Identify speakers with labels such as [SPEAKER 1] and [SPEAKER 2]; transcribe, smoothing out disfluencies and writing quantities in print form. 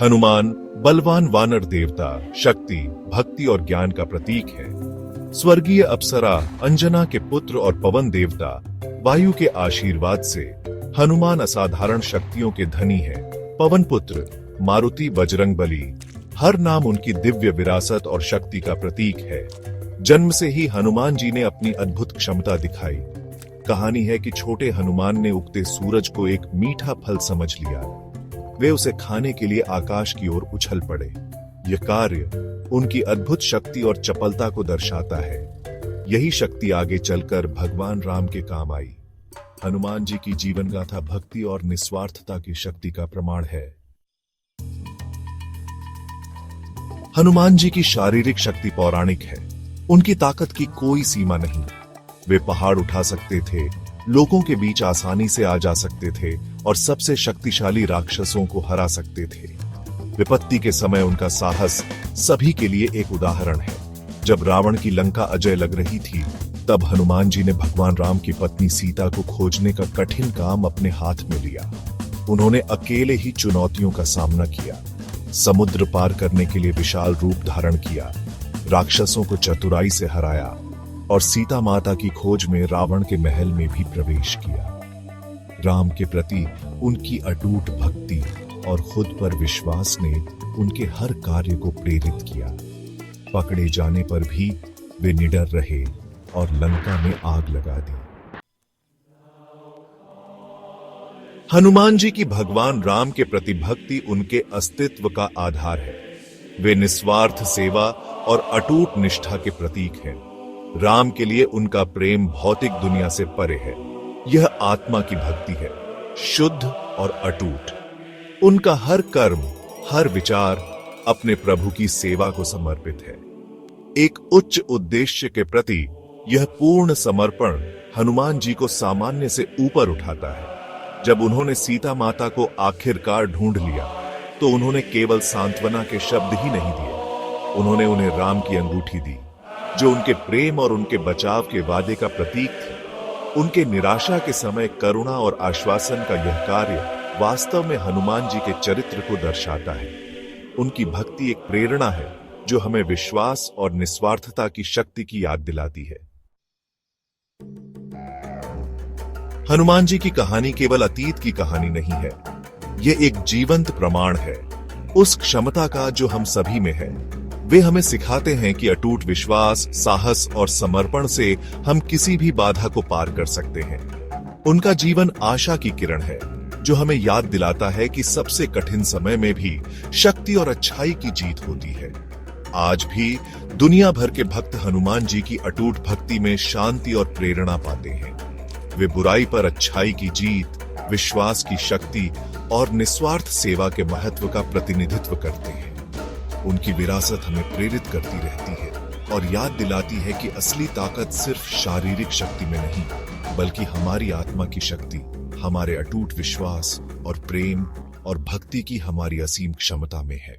[SPEAKER 1] हनुमान बलवान वानर देवता, शक्ति, भक्ति और ज्ञान का प्रतीक है। स्वर्गीय अप्सरा अंजना के पुत्र और पवन देवता वायु के आशीर्वाद से हनुमान असाधारण शक्तियों के धनी है। पवन पुत्र मारुति बजरंगबली, हर नाम उनकी दिव्य विरासत और शक्ति का प्रतीक है। जन्म से ही हनुमान जी ने अपनी अद्भुत क्षमता दिखाई। कहानी है कि छोटे हनुमान ने उगते सूरज को एक मीठा फल समझ लिया। वे उसे खाने के लिए आकाश की ओर उछल पड़े। यह कार्य उनकी अद्भुत शक्ति और चपलता को दर्शाता है। यही शक्ति आगे चलकर भगवान राम के काम आई। हनुमान जी की जीवन गाथा भक्ति और निस्वार्थता की शक्ति का प्रमाण है। हनुमान जी की शारीरिक शक्ति पौराणिक है। उनकी ताकत की कोई सीमा नहीं। वे पहाड़ उठा सकते थे, लोगों के बीच आसानी से आ जा सकते थे और सबसे शक्तिशाली राक्षसों को हरा सकते थे। विपत्ति के समय उनका साहस सभी के लिए एक उदाहरण है। जब रावण की लंका अजय लग रही थी, तब हनुमान जी ने भगवान राम की पत्नी सीता को खोजने का कठिन काम अपने हाथ में लिया। उन्होंने अकेले ही चुनौतियों का सामना किया, समुद्र पार करने के लिए विशाल रूप धारण किया, राक्षसों को चतुराई से हराया और सीता माता की खोज में रावण के महल में भी प्रवेश किया। राम के प्रति उनकी अटूट भक्ति और खुद पर विश्वास ने उनके हर कार्य को प्रेरित किया। पकड़े जाने पर भी वे निडर रहे और लंका में आग लगा दी। हनुमान जी की भगवान राम के प्रति भक्ति उनके अस्तित्व का आधार है। वे निस्वार्थ सेवा और अटूट निष्ठा के प्रतीक हैं। राम के लिए उनका प्रेम भौतिक दुनिया से परे है। यह आत्मा की भक्ति है, शुद्ध और अटूट। उनका हर कर्म, हर विचार अपने प्रभु की सेवा को समर्पित है। एक उच्च उद्देश्य के प्रति यह पूर्ण समर्पण हनुमान जी को सामान्य से ऊपर उठाता है। जब उन्होंने सीता माता को आखिरकार ढूंढ लिया, तो उन्होंने केवल सांत्वना के शब्द ही नहीं दिए, उन्होंने उन्हें राम की अंगूठी दी, जो उनके प्रेम और उनके बचाव के वादे का प्रतीक थी। उनके निराशा के समय करुणा और आश्वासन का यह कार्य वास्तव में हनुमान जी के चरित्र को दर्शाता है। उनकी भक्ति एक प्रेरणा है जो हमें विश्वास और निस्वार्थता की शक्ति की याद दिलाती है। हनुमान जी की कहानी केवल अतीत की कहानी नहीं है, यह एक जीवंत प्रमाण है उस क्षमता का जो हम सभी में है। वे हमें सिखाते हैं कि अटूट विश्वास, साहस और समर्पण से हम किसी भी बाधा को पार कर सकते हैं। उनका जीवन आशा की किरण है, जो हमें याद दिलाता है कि सबसे कठिन समय में भी शक्ति और अच्छाई की जीत होती है। आज भी दुनिया भर के भक्त हनुमान जी की अटूट भक्ति में शांति और प्रेरणा पाते हैं। वे बुराई पर अच्छाई की जीत, विश्वास की शक्ति और निस्वार्थ सेवा के महत्व का प्रतिनिधित्व करते हैं। उनकी विरासत हमें प्रेरित करती रहती है और याद दिलाती है कि असली ताकत सिर्फ शारीरिक शक्ति में नहीं, बल्कि हमारी आत्मा की शक्ति, हमारे अटूट विश्वास और प्रेम और भक्ति की हमारी असीम क्षमता में है।